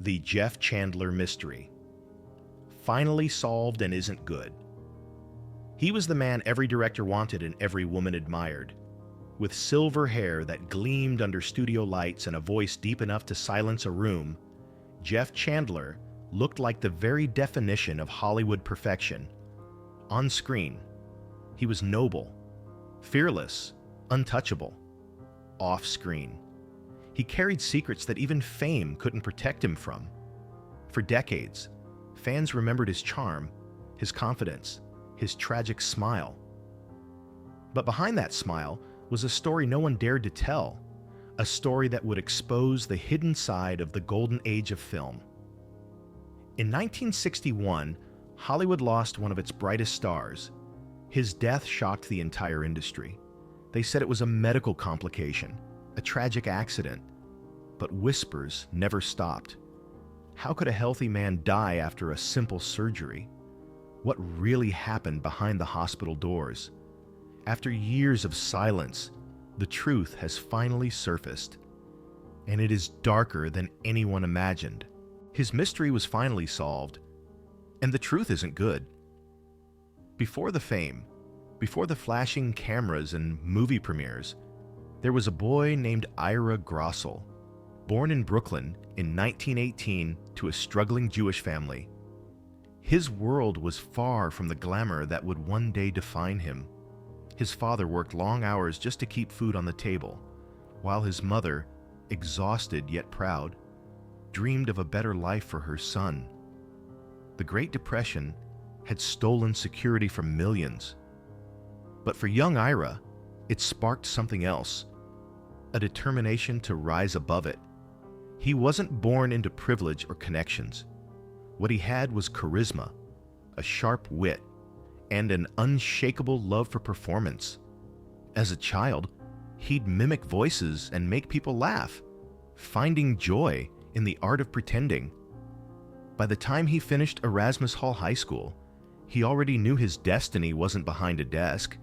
The Jeff Chandler mystery. Finally solved and isn't good. He was the man every director wanted and every woman admired. With silver hair that gleamed under studio lights and a voice deep enough to silence a room, Jeff Chandler looked like the very definition of Hollywood perfection. On screen, he was noble, fearless, untouchable. Off screen, he carried secrets that even fame couldn't protect him from. For decades, fans remembered his charm, his confidence, his tragic smile. But behind that smile was a story no one dared to tell, a story that would expose the hidden side of the golden age of film. In 1961, Hollywood lost one of its brightest stars. His death shocked the entire industry. They said it was a medical complication, a tragic accident. But whispers never stopped. How could a healthy man die after a simple surgery? What really happened behind the hospital doors? After years of silence, the truth has finally surfaced. And it is darker than anyone imagined. His mystery was finally solved, and the truth isn't good. Before the fame, before the flashing cameras and movie premieres, there was a boy named Ira Grossel, born in Brooklyn in 1918 to a struggling Jewish family. His world was far from the glamour that would one day define him. His father worked long hours just to keep food on the table, while his mother, exhausted yet proud, dreamed of a better life for her son. The Great Depression had stolen security from millions. But for young Ira, it sparked something else, a determination to rise above it. He wasn't born into privilege or connections. What he had was charisma, a sharp wit, and an unshakable love for performance. As a child, he'd mimic voices and make people laugh, finding joy in the art of pretending. By the time he finished Erasmus Hall High School, he already knew his destiny wasn't behind a desk.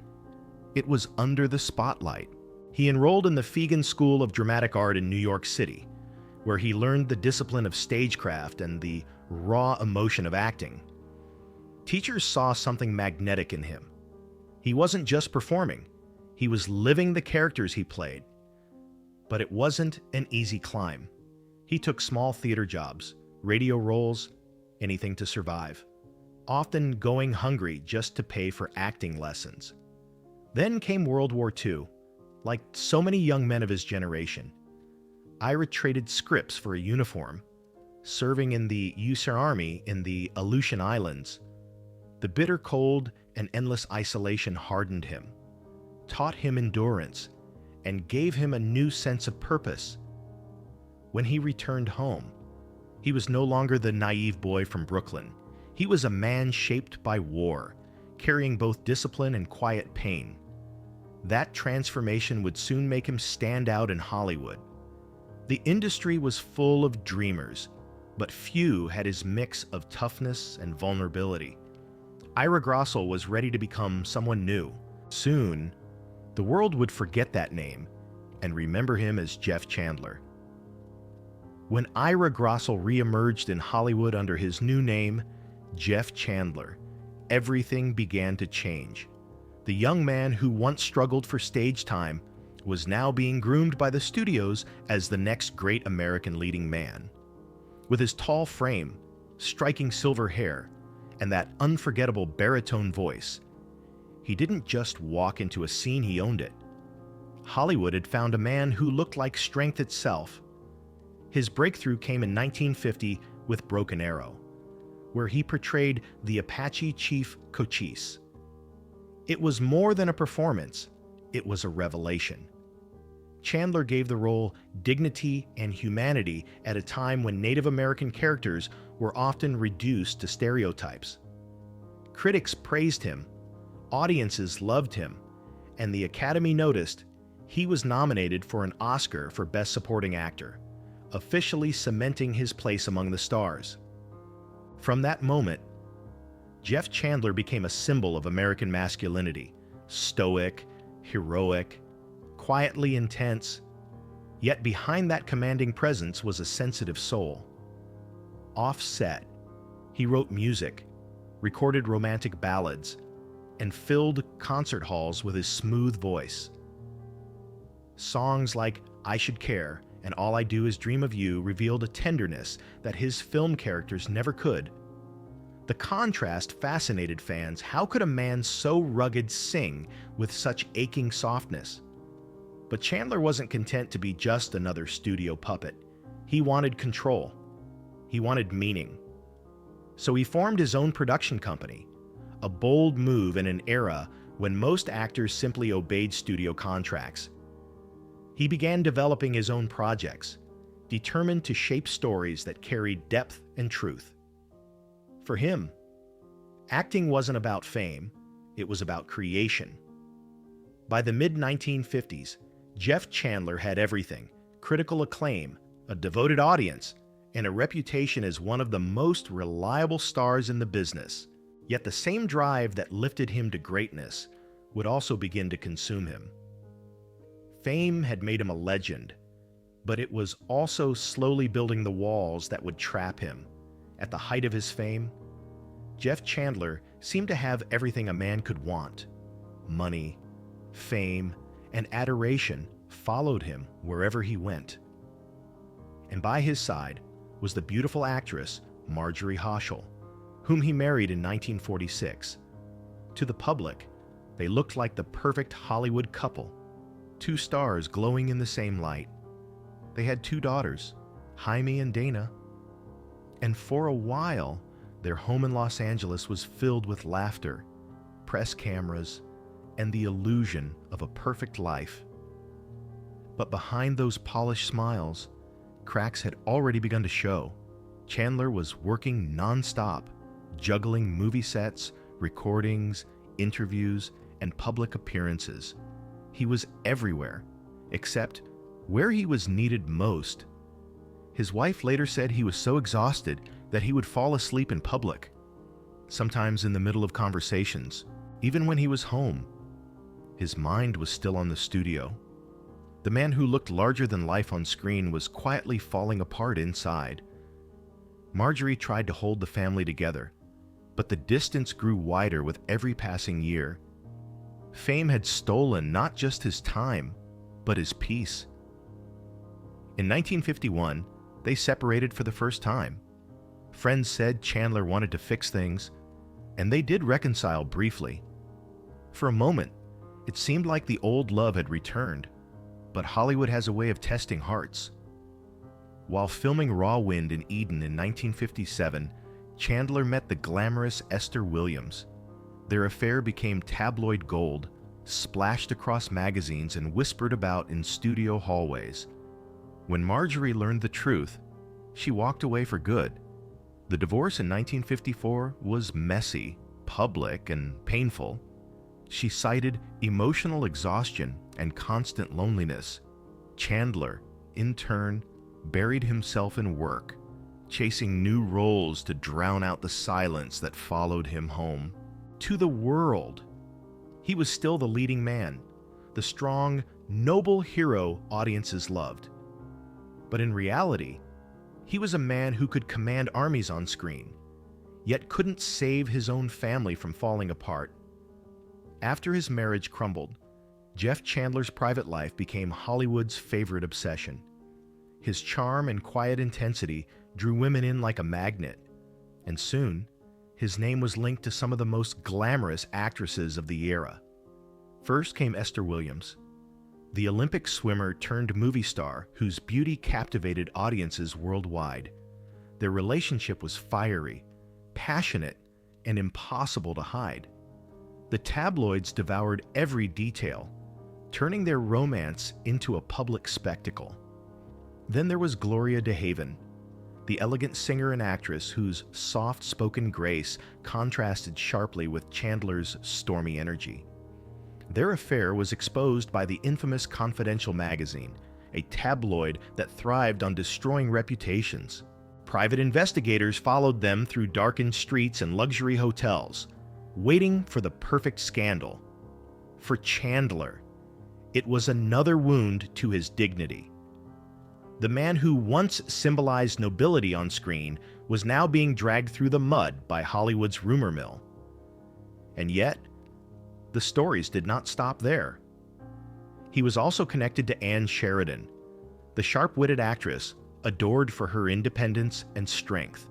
It was under the spotlight. He enrolled in the Fegan School of Dramatic Art in New York City, where he learned the discipline of stagecraft and the raw emotion of acting. Teachers saw something magnetic in him. He wasn't just performing, he was living the characters he played. But it wasn't an easy climb. He took small theater jobs, radio roles, anything to survive, often going hungry just to pay for acting lessons. Then came World War II. Like so many young men of his generation, Ira traded scripts for a uniform, serving in the US Army in the Aleutian Islands. The bitter cold and endless isolation hardened him, taught him endurance, and gave him a new sense of purpose. When he returned home, he was no longer the naive boy from Brooklyn. He was a man shaped by war, carrying both discipline and quiet pain. That transformation would soon make him stand out in Hollywood. The industry was full of dreamers, but few had his mix of toughness and vulnerability. Ira Grossel was ready to become someone new. Soon, the world would forget that name and remember him as Jeff Chandler. When Ira Grossel re-emerged in Hollywood under his new name, Jeff Chandler, everything began to change. The young man who once struggled for stage time was now being groomed by the studios as the next great American leading man. With his tall frame, striking silver hair, and that unforgettable baritone voice, he didn't just walk into a scene, he owned it. Hollywood had found a man who looked like strength itself. His breakthrough came in 1950 with Broken Arrow, where he portrayed the Apache chief Cochise. It was more than a performance, it was a revelation. Chandler gave the role dignity and humanity at a time when Native American characters were often reduced to stereotypes. Critics praised him, audiences loved him, and the Academy noticed he was nominated for an Oscar for Best Supporting Actor, officially cementing his place among the stars. From that moment, Jeff Chandler became a symbol of American masculinity, stoic, heroic, quietly intense, yet behind that commanding presence was a sensitive soul. Off-set, he wrote music, recorded romantic ballads, and filled concert halls with his smooth voice. Songs like I Should Care and All I Do Is Dream of You revealed a tenderness that his film characters never could. The contrast fascinated fans. How could a man so rugged sing with such aching softness? But Chandler wasn't content to be just another studio puppet. He wanted control. He wanted meaning. So he formed his own production company, a bold move in an era when most actors simply obeyed studio contracts. He began developing his own projects, determined to shape stories that carried depth and truth. For him, acting wasn't about fame, it was about creation. By the mid-1950s, Jeff Chandler had everything: critical acclaim, a devoted audience, and a reputation as one of the most reliable stars in the business. Yet the same drive that lifted him to greatness would also begin to consume him. Fame had made him a legend, but it was also slowly building the walls that would trap him. At the height of his fame, Jeff Chandler seemed to have everything a man could want. Money, fame, and adoration followed him wherever he went. And by his side was the beautiful actress Marjorie Hoschel, whom he married in 1946. To the public, they looked like the perfect Hollywood couple, two stars glowing in the same light. They had two daughters, Jaime and Dana. And for a while, their home in Los Angeles was filled with laughter, press cameras, and the illusion of a perfect life. But behind those polished smiles, cracks had already begun to show. Chandler was working non-stop, juggling movie sets, recordings, interviews, and public appearances. He was everywhere, except where he was needed most. His wife later said he was so exhausted that he would fall asleep in public, sometimes in the middle of conversations, even when he was home. His mind was still on the studio. The man who looked larger than life on screen was quietly falling apart inside. Marjorie tried to hold the family together, but the distance grew wider with every passing year. Fame had stolen not just his time, but his peace. In 1951, they separated for the first time. Friends said Chandler wanted to fix things, and they did reconcile briefly. For a moment, it seemed like the old love had returned, but Hollywood has a way of testing hearts. While filming Raw Wind in Eden in 1957, Chandler met the glamorous Esther Williams. Their affair became tabloid gold, splashed across magazines and whispered about in studio hallways. When Marjorie learned the truth, she walked away for good. The divorce in 1954 was messy, public, and painful. She cited emotional exhaustion and constant loneliness. Chandler, in turn, buried himself in work, chasing new roles to drown out the silence that followed him home. To the world, he was still the leading man, the strong, noble hero audiences loved. But in reality, he was a man who could command armies on screen, yet couldn't save his own family from falling apart. After his marriage crumbled, Jeff Chandler's private life became Hollywood's favorite obsession. His charm and quiet intensity drew women in like a magnet, and soon, his name was linked to some of the most glamorous actresses of the era. First came Esther Williams, the Olympic swimmer turned movie star whose beauty captivated audiences worldwide. Their relationship was fiery, passionate, and impossible to hide. The tabloids devoured every detail, turning their romance into a public spectacle. Then there was Gloria DeHaven, the elegant singer and actress whose soft-spoken grace contrasted sharply with Chandler's stormy energy. Their affair was exposed by the infamous Confidential magazine, a tabloid that thrived on destroying reputations. Private investigators followed them through darkened streets and luxury hotels, waiting for the perfect scandal. For Chandler, it was another wound to his dignity. The man who once symbolized nobility on screen was now being dragged through the mud by Hollywood's rumor mill. And yet, the stories did not stop there. He was also connected to Anne Sheridan, the sharp-witted actress adored for her independence and strength.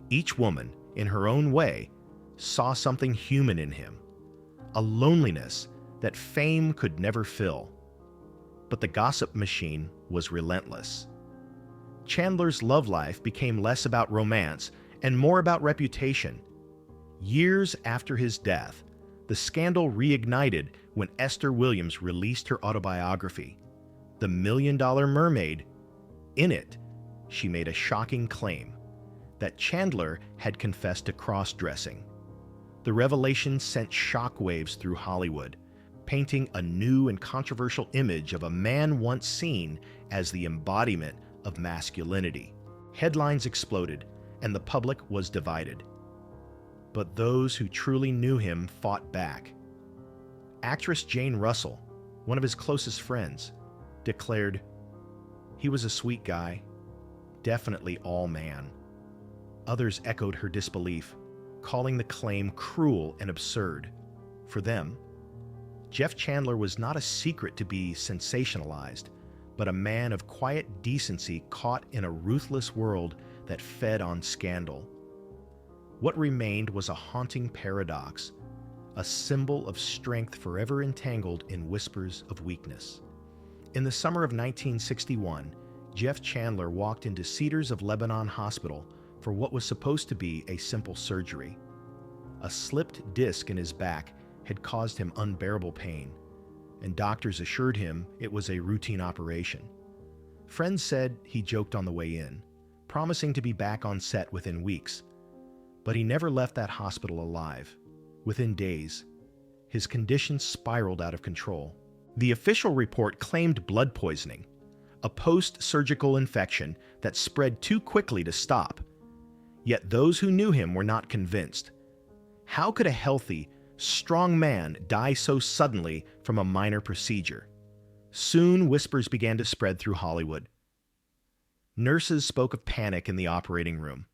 Each woman, in her own way, saw something human in him, a loneliness that fame could never fill. But the gossip machine was relentless. Chandler's love life became less about romance and more about reputation. Years after his death, the scandal reignited when Esther Williams released her autobiography, The $1 Million Mermaid. In it, she made a shocking claim that Chandler had confessed to cross-dressing. The revelation sent shockwaves through Hollywood, painting a new and controversial image of a man once seen as the embodiment of masculinity. Headlines exploded, and the public was divided. But those who truly knew him fought back. Actress Jane Russell, one of his closest friends, declared, "He was a sweet guy, definitely all man." Others echoed her disbelief, calling the claim cruel and absurd. For them, Jeff Chandler was not a secret to be sensationalized, but a man of quiet decency caught in a ruthless world that fed on scandal. What remained was a haunting paradox, a symbol of strength forever entangled in whispers of weakness. In the summer of 1961, Jeff Chandler walked into Cedars of Lebanon Hospital for what was supposed to be a simple surgery. A slipped disc in his back had caused him unbearable pain, and doctors assured him it was a routine operation. Friends said he joked on the way in, promising to be back on set within weeks. But he never left that hospital alive. Within days, his condition spiraled out of control. The official report claimed blood poisoning, a post-surgical infection that spread too quickly to stop. Yet those who knew him were not convinced. How could a healthy, strong man die so suddenly from a minor procedure? Soon, whispers began to spread through Hollywood. Nurses spoke of panic in the operating room,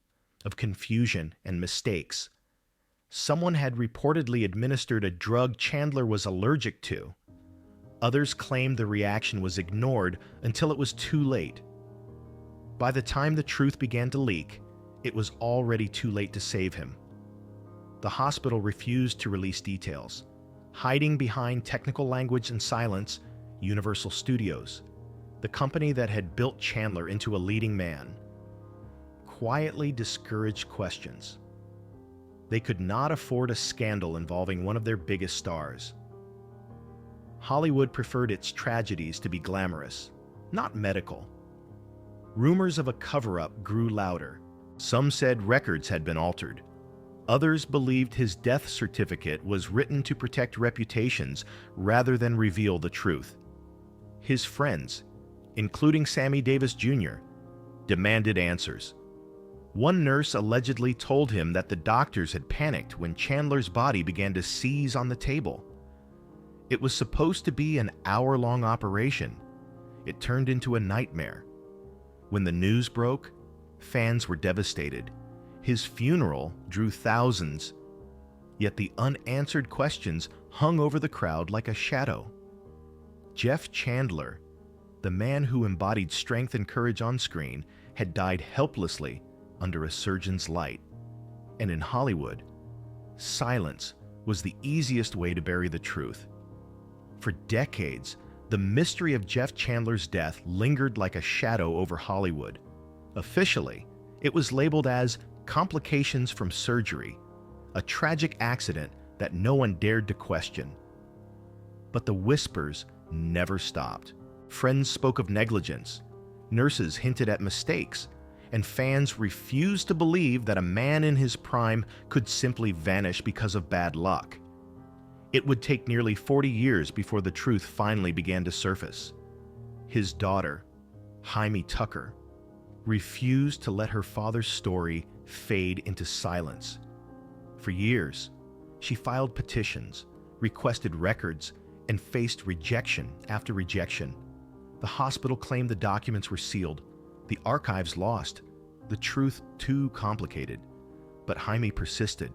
of confusion and mistakes. Someone had reportedly administered a drug Chandler was allergic to. Others claimed the reaction was ignored until it was too late. By the time the truth began to leak, it was already too late to save him. The hospital refused to release details, hiding behind technical language and silence. Universal Studios, the company that had built Chandler into a leading man, quietly discouraged questions. They could not afford a scandal involving one of their biggest stars. Hollywood preferred its tragedies to be glamorous, not medical. Rumors of a cover-up grew louder. Some said records had been altered. Others believed his death certificate was written to protect reputations rather than reveal the truth. His friends, including Sammy Davis Jr., demanded answers. One nurse allegedly told him that the doctors had panicked when Chandler's body began to seize on the table. It was supposed to be an hour-long operation. It turned into a nightmare. When the news broke, fans were devastated. His funeral drew thousands, yet the unanswered questions hung over the crowd like a shadow. Jeff Chandler, the man who embodied strength and courage on screen, had died helplessly under a surgeon's light. And in Hollywood, silence was the easiest way to bury the truth. For decades, the mystery of Jeff Chandler's death lingered like a shadow over Hollywood. Officially, it was labeled as complications from surgery, a tragic accident that no one dared to question. But the whispers never stopped. Friends spoke of negligence, nurses hinted at mistakes, and fans refused to believe that a man in his prime could simply vanish because of bad luck. It would take nearly 40 years before the truth finally began to surface. His daughter, Jaime Tucker, refused to let her father's story fade into silence. For years, she filed petitions, requested records, and faced rejection after rejection. The hospital claimed the documents were sealed, the archives lost, the truth too complicated, but Jaime persisted.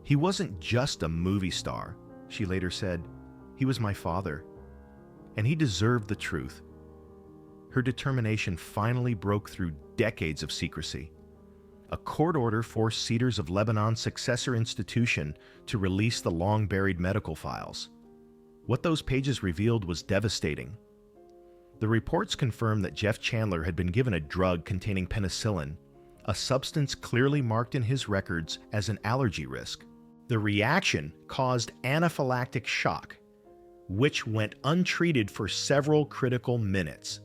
"He wasn't just a movie star," she later said. "He was my father, and he deserved the truth." Her determination finally broke through decades of secrecy. A court order forced Cedars of Lebanon's successor institution to release the long-buried medical files. What those pages revealed was devastating. The reports confirmed that Jeff Chandler had been given a drug containing penicillin, a substance clearly marked in his records as an allergy risk. The reaction caused anaphylactic shock, which went untreated for several critical minutes.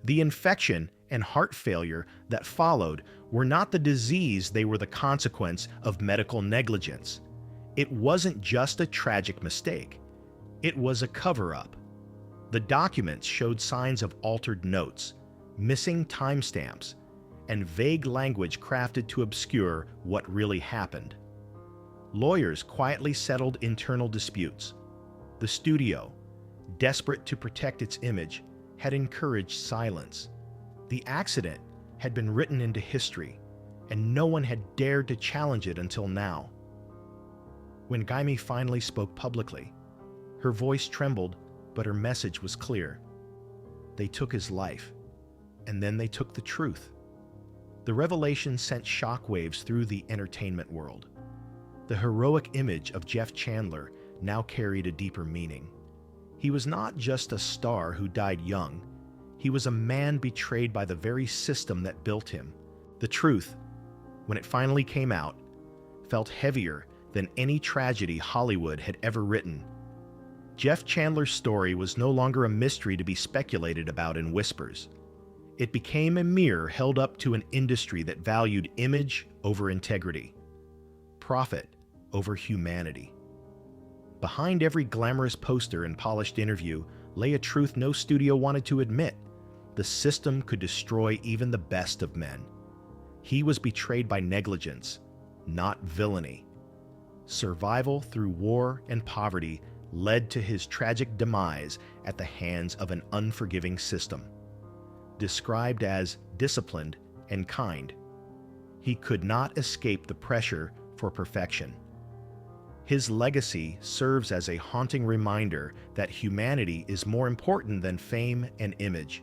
The infection and heart failure that followed were not the disease, they were the consequence of medical negligence. It wasn't just a tragic mistake. It was a cover-up. The documents showed signs of altered notes, missing timestamps, and vague language crafted to obscure what really happened. Lawyers quietly settled internal disputes. The studio, desperate to protect its image, had encouraged silence. The accident had been written into history, and no one had dared to challenge it until now. When Jaime finally spoke publicly, her voice trembled, but her message was clear. They took his life, and then they took the truth. The revelation sent shockwaves through the entertainment world. The heroic image of Jeff Chandler now carried a deeper meaning. He was not just a star who died young. He was a man betrayed by the very system that built him. The truth, when it finally came out, felt heavier than any tragedy Hollywood had ever written. Jeff Chandler's story was no longer a mystery to be speculated about in whispers. It became a mirror held up to an industry that valued image over integrity, profit over humanity. Behind every glamorous poster and polished interview lay a truth no studio wanted to admit. The system could destroy even the best of men. He was betrayed by negligence, not villainy. Survival through war and poverty led to his tragic demise at the hands of an unforgiving system. Described as disciplined and kind, he could not escape the pressure for perfection. His legacy serves as a haunting reminder that humanity is more important than fame and image.